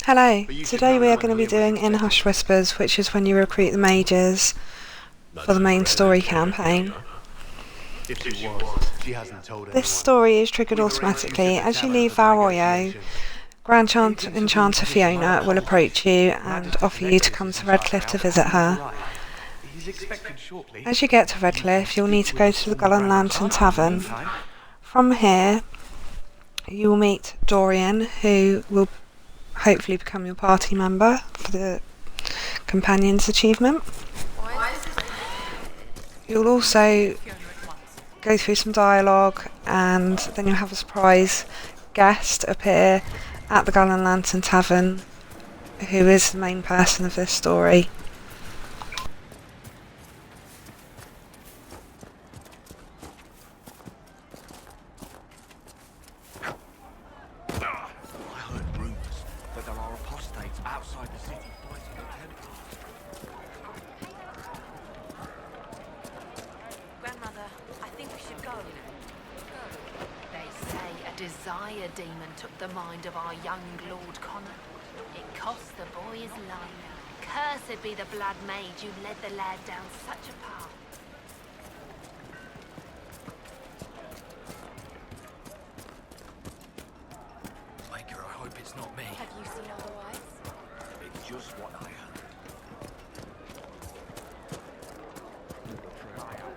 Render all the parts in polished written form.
Hello, today we are going to be doing In Hush Whispers, which is when you recruit the mages for the main story campaign. This story is triggered automatically. As you leave Val Royeaux, Grand Enchanter Fiona will approach you and offer you to come to Redcliffe to visit her. As you get to Redcliffe, you'll need to go to the Gull and Lantern Tavern. From here, you will meet Dorian, who will hopefully become your party member for the Companion's achievement. You'll also go through some dialogue, and then you'll have a surprise guest appear at the Gull and Lantern Tavern, who is the main person of this story. Desire demon took the mind of our young Lord Connor. It cost the boy his life. Cursed be the blood mage who led the lad down such a path. Maker, I hope it's not me. Have you seen otherwise? It's just what I heard.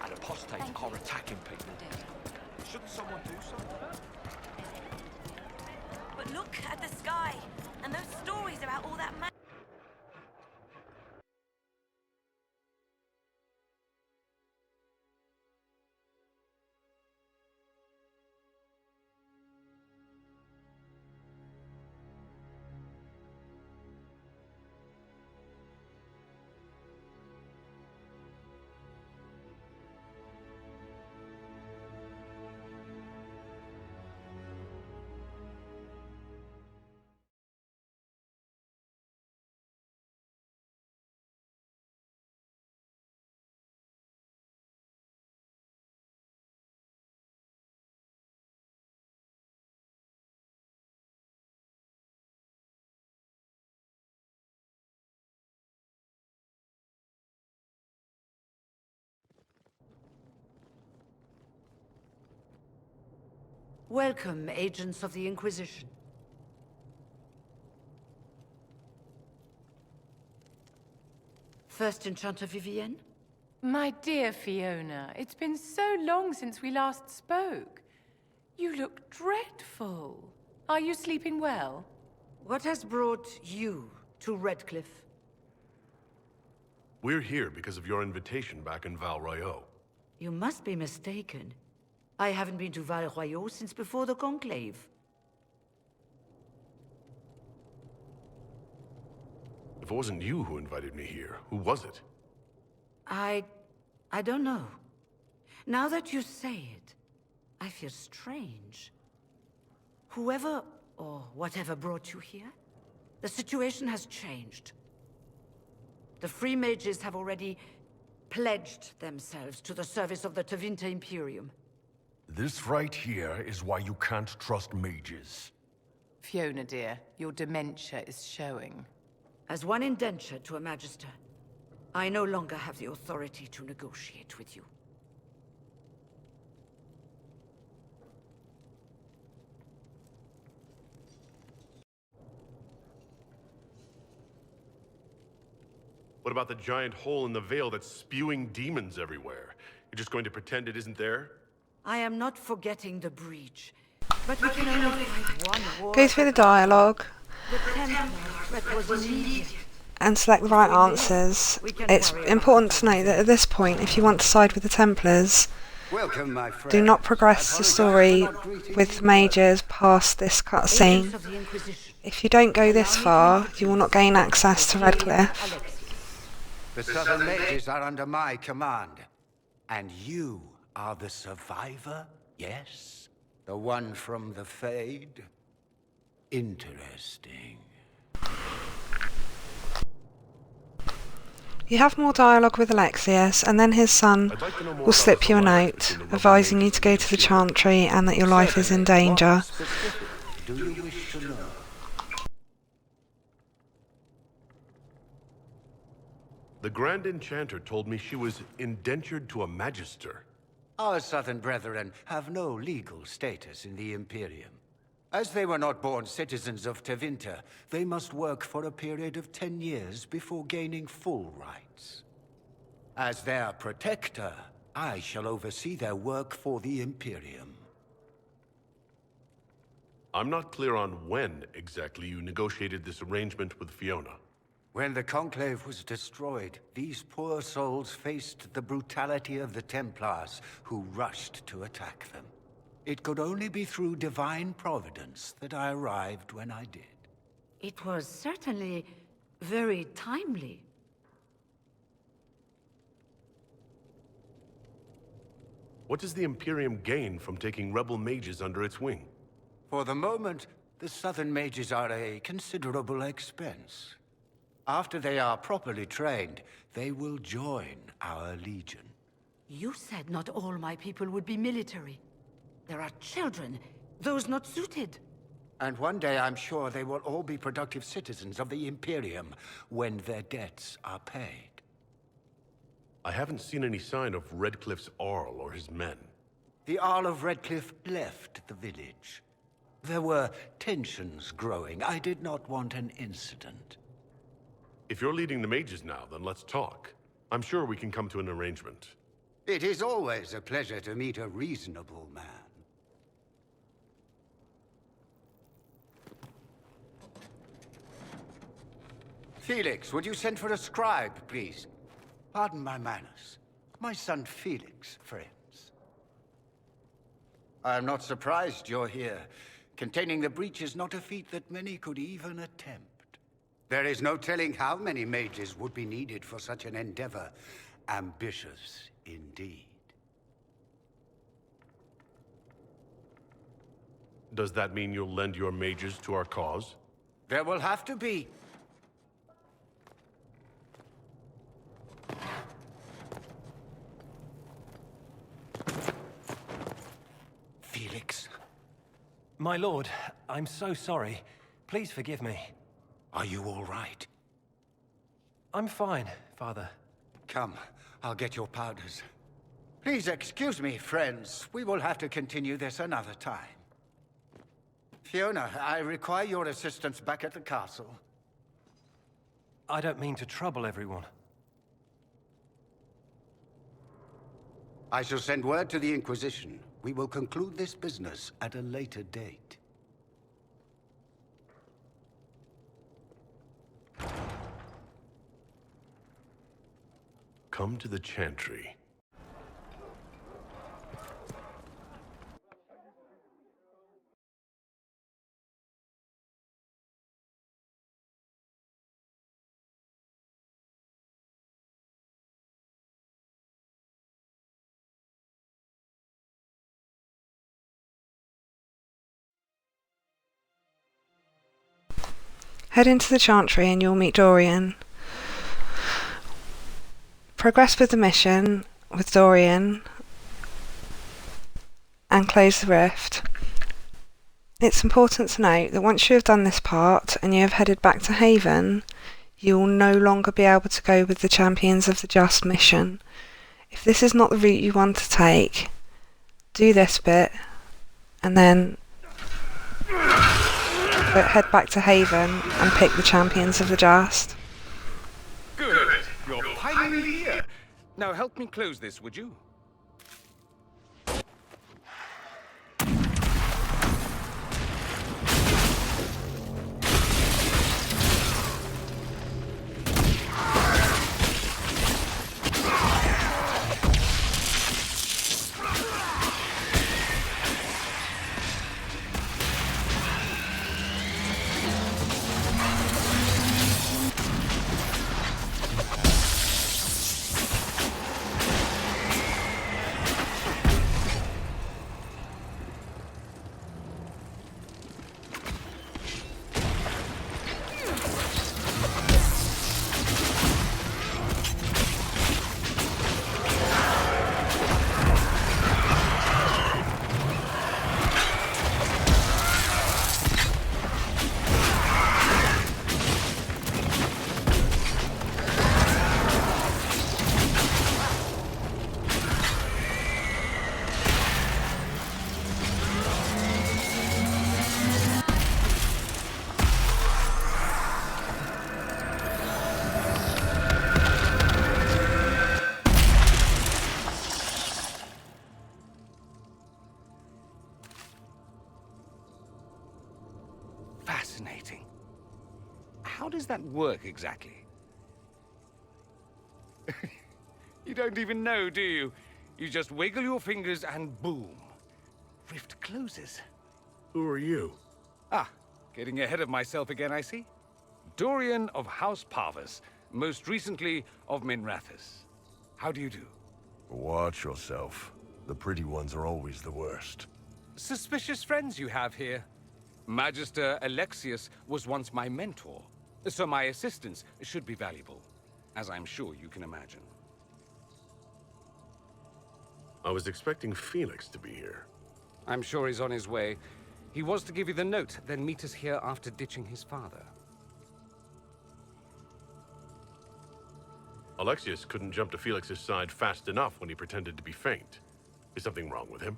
And apostates are attacking people. Shouldn't someone do something? But look at the sky, and those stories about all that magic. Welcome, agents of the Inquisition. First Enchanter Vivienne? My dear Fiona, it's been so long since we last spoke. You look dreadful. Are you sleeping well? What has brought you to Redcliffe? We're here because of your invitation back in Val Royeaux. You must be mistaken. I haven't been to Val Royeaux since before the Conclave. If it wasn't you who invited me here, who was it? I don't know. Now that you say it, I feel strange. Whoever or whatever brought you here, the situation has changed. The Free Mages have already pledged themselves to the service of the Tevinter Imperium. This right here is why you can't trust mages. Fiona, dear, your dementia is showing. As one indenture to a Magister, I no longer have the authority to negotiate with you. What about the giant hole in the veil that's spewing demons everywhere? You're just going to pretend it isn't there? I am not forgetting the breach, but we can only fight one war. Go through the dialogue The Templar threat was immediate. and select the right answers. It's important to note that at this point, if you want to side with the Templars, Welcome, my friend. do not progress the story with mages past this Agents cutscene. of the Inquisition. If you don't go this far, you will not gain access to Redcliffe. The Southern Mages are under my command. And you are the survivor, yes? The one from the Fade? Interesting. You have more dialogue with Alexius, and then his son will slip you a note advising you to go to the Chantry and that your life is in danger. Do you wish to know? The Grand Enchanter told me she was indentured to a Magister. Our southern brethren have no legal status in the Imperium. As they were not born citizens of Tevinter, they must work for a period of 10 years before gaining full rights. As their protector, I shall oversee their work for the Imperium. I'm not clear on when exactly you negotiated this arrangement with Fiona. When the Conclave was destroyed, these poor souls faced the brutality of the Templars, who rushed to attack them. It could only be through divine providence that I arrived when I did. It was certainly very timely. What does the Imperium gain from taking rebel mages under its wing? For the moment, the Southern mages are a considerable expense. After they are properly trained, they will join our legion. You said not all my people would be military. There are children, those not suited. And one day I'm sure they will all be productive citizens of the Imperium when their debts are paid. I haven't seen any sign of Redcliffe's Arl or his men. The Arl of Redcliffe left the village. There were tensions growing. I did not want an incident. If you're leading the mages now, then let's talk. I'm sure we can come to an arrangement. It is always a pleasure to meet a reasonable man. Felix, would you send for a scribe, please? Pardon my manners. My son Felix, friends. I am not surprised you're here. Containing the breach is not a feat that many could even attempt. There is no telling how many mages would be needed for such an endeavor. Ambitious, indeed. Does that mean you'll lend your mages to our cause? There will have to be. Felix? My lord, I'm so sorry. Please forgive me. Are you all right? I'm fine, Father. Come, I'll get your powders. Please excuse me, friends. We will have to continue this another time. Fiona, I require your assistance back at the castle. I don't mean to trouble everyone. I shall send word to the Inquisition. We will conclude this business at a later date. Come to the Chantry. Head into the Chantry and you'll meet Dorian. Progress with the mission with Dorian and close the rift. It's important to note that once you have done this part and you have headed back to Haven, you will no longer be able to go with the Champions of the Just mission. If this is not the route you want to take, do this bit and then head back to Haven and pick the Champions of the Just. Good. You're finally here. Now help me close this, would you? how does that work exactly? You don't even know, do you? You just wiggle your fingers and boom. Rift closes. Who are you? Ah, getting ahead of myself again, I see. Dorian of House Parvus, most recently of Minrathous. How do you do? Watch yourself. The pretty ones are always the worst. Suspicious friends you have here. Magister Alexius was once my mentor, so my assistance should be valuable, as I'm sure you can imagine. I was expecting Felix to be here. I'm sure he's on his way. He was to give you the note, then meet us here after ditching his father. Alexius couldn't jump to Felix's side fast enough when he pretended to be faint. Is something wrong with him?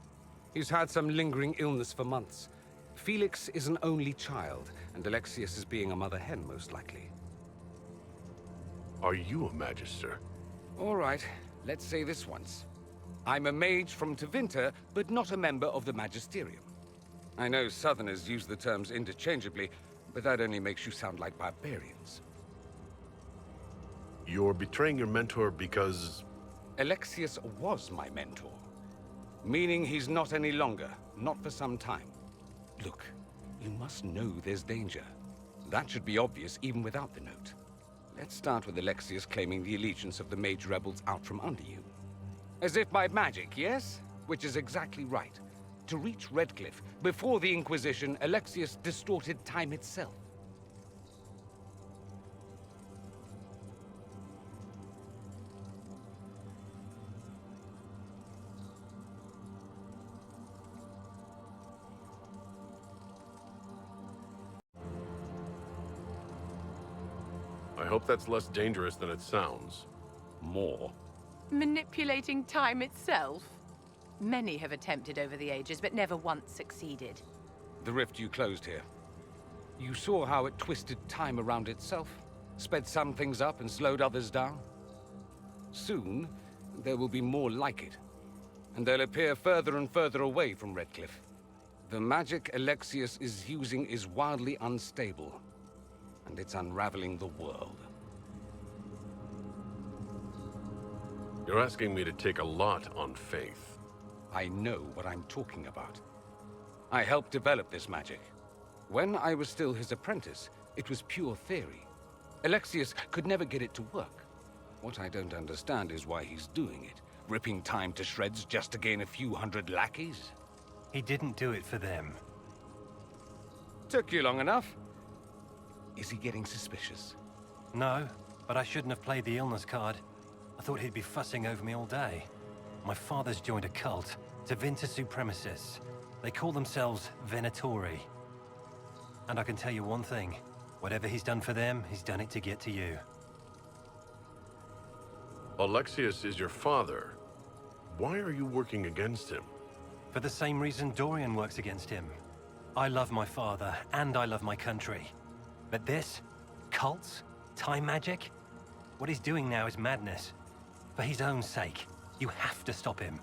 He's had some lingering illness for months. Felix is an only child, and Alexius is being a mother hen, most likely. Are you a magister? All right, let's say this once. I'm a mage from Tevinter, but not a member of the Magisterium. I know Southerners use the terms interchangeably, but that only makes you sound like barbarians. You're betraying your mentor because... Alexius was my mentor. Meaning he's not any longer, not for some time. Look, you must know there's danger. That should be obvious even without the note. Let's start with Alexius claiming the allegiance of the mage rebels out from under you. As if by magic, yes? Which is exactly right. To reach Redcliffe, before the Inquisition, Alexius distorted time itself. I hope that's less dangerous than it sounds. More. Manipulating time itself? Many have attempted over the ages, but never once succeeded. The rift you closed here. You saw how it twisted time around itself, sped some things up and slowed others down. Soon, there will be more like it, and they'll appear further and further away from Redcliffe. The magic Alexius is using is wildly unstable, and it's unraveling the world. You're asking me to take a lot on faith. I know what I'm talking about. I helped develop this magic. When I was still his apprentice, it was pure theory. Alexius could never get it to work. What I don't understand is why he's doing it, ripping time to shreds just to gain a few hundred lackeys. He didn't do it for them. Took you long enough. Is he getting suspicious? No, but I shouldn't have played the illness card. I thought he'd be fussing over me all day. My father's joined a cult, Tevinter Supremacists. They call themselves Venatori. And I can tell you one thing. Whatever he's done for them, he's done it to get to you. Alexius is your father. Why are you working against him? For the same reason Dorian works against him. I love my father, and I love my country. But this? Cults? Time magic? What he's doing now is madness. For his own sake, you have to stop him.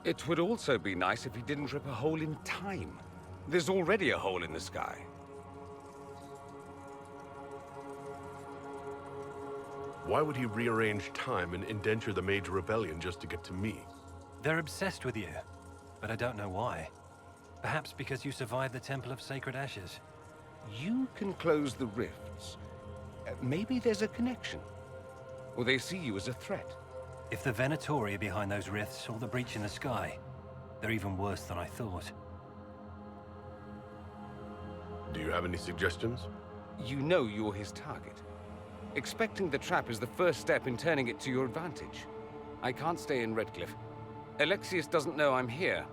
It would also be nice if he didn't rip a hole in time. There's already a hole in the sky. Why would he rearrange time and indenture the Mage Rebellion just to get to me? They're obsessed with you, but I don't know why. Perhaps because you survived the Temple of Sacred Ashes. You can close the rifts. Maybe there's a connection. Or they see you as a threat. If the Venatori are behind those rifts or the breach in the sky, they're even worse than I thought. Do you have any suggestions? You know you're his target. Expecting the trap is the first step in turning it to your advantage. I can't stay in Redcliffe. Alexius doesn't know I'm here,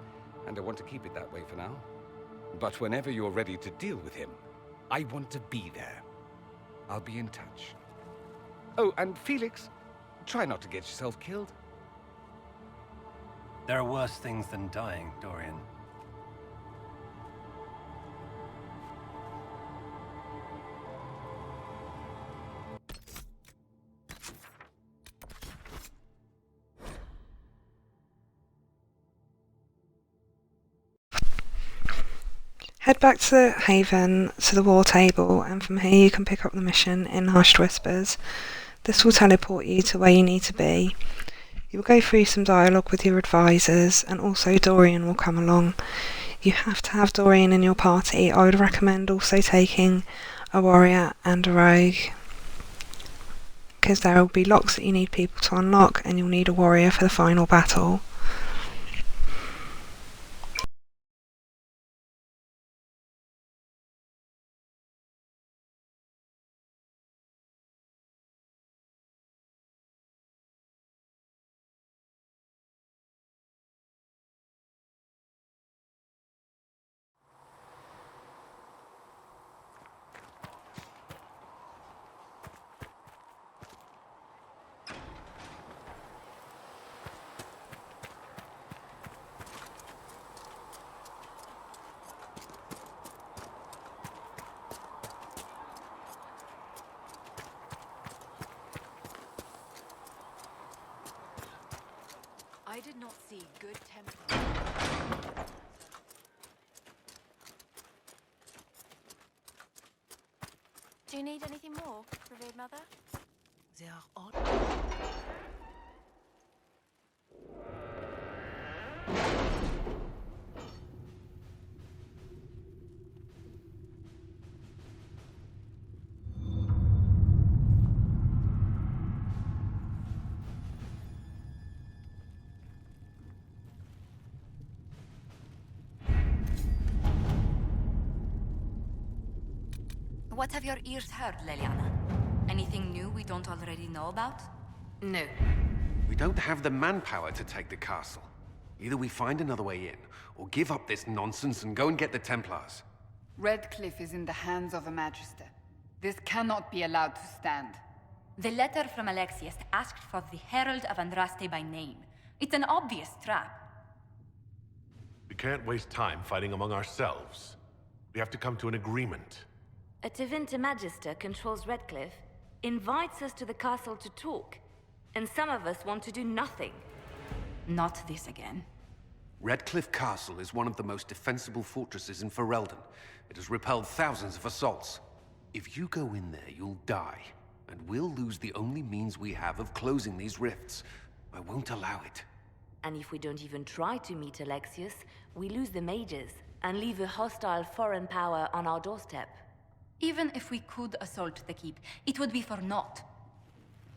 and I want to keep it that way for now. But whenever you're ready to deal with him, I want to be there. I'll be in touch. Oh, and Felix, try not to get yourself killed. There are worse things than dying, Dorian. Head back to the Haven, to the war table, and from here you can pick up the mission in Hushed Whispers. This will teleport you to where you need to be. You will go through some dialogue with your advisors, and also Dorian will come along. You have to have Dorian in your party. I would recommend also taking a warrior and a rogue, because there will be locks that you need people to unlock, and you'll need a warrior for the final battle. I did not see good temper. Do you need anything more, revered mother? They are all... What have your ears heard, Leliana? Anything new we don't already know about? No. We don't have the manpower to take the castle. Either we find another way in, or give up this nonsense and go and get the Templars. Redcliffe is in the hands of a Magister. This cannot be allowed to stand. The letter from Alexius asked for the Herald of Andraste by name. It's an obvious trap. We can't waste time fighting among ourselves. We have to come to an agreement. A Tevinter Magister controls Redcliffe, invites us to the castle to talk, and some of us want to do nothing. Not this again. Redcliffe Castle is one of the most defensible fortresses in Ferelden. It has repelled thousands of assaults. If you go in there, you'll die, and we'll lose the only means we have of closing these rifts. I won't allow it. And if we don't even try to meet Alexius, we lose the mages, and leave a hostile foreign power on our doorstep. Even if we could assault the keep, it would be for naught.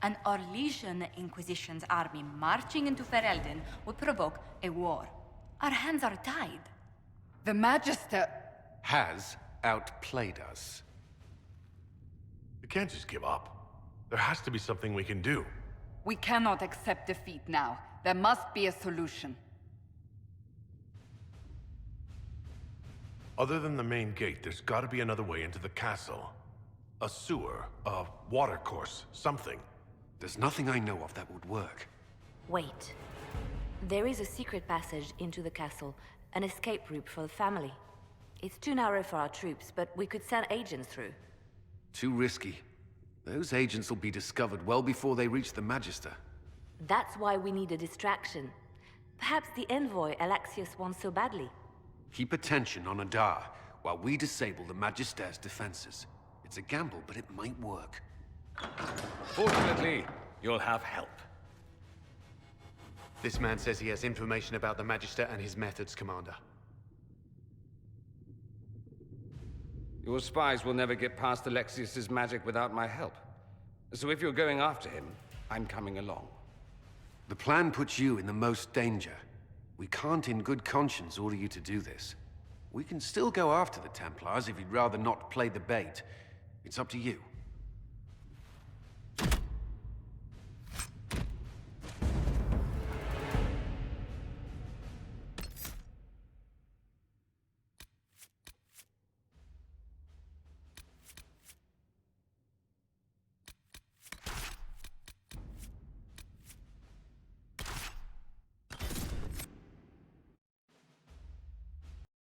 An Orlesian Inquisition's army marching into Ferelden would provoke a war. Our hands are tied. The Magister... has outplayed us. We can't just give up. There has to be something we can do. We cannot accept defeat now. There must be a solution. Other than the main gate, there's gotta be another way into the castle. A sewer, a watercourse, something. There's nothing I know of that would work. Wait. There is a secret passage into the castle, an escape route for the family. It's too narrow for our troops, but we could send agents through. Too risky. Those agents will be discovered well before they reach the Magister. That's why we need a distraction. Perhaps the envoy Alexius wants so badly. Keep attention on Adar, while we disable the Magister's defenses. It's a gamble, but it might work. Fortunately, you'll have help. This man says he has information about the Magister and his methods, Commander. Your spies will never get past Alexius's magic without my help. So if you're going after him, I'm coming along. The plan puts you in the most danger. We can't in good conscience order you to do this. We can still go after the Templars if you'd rather not play the bait. It's up to you.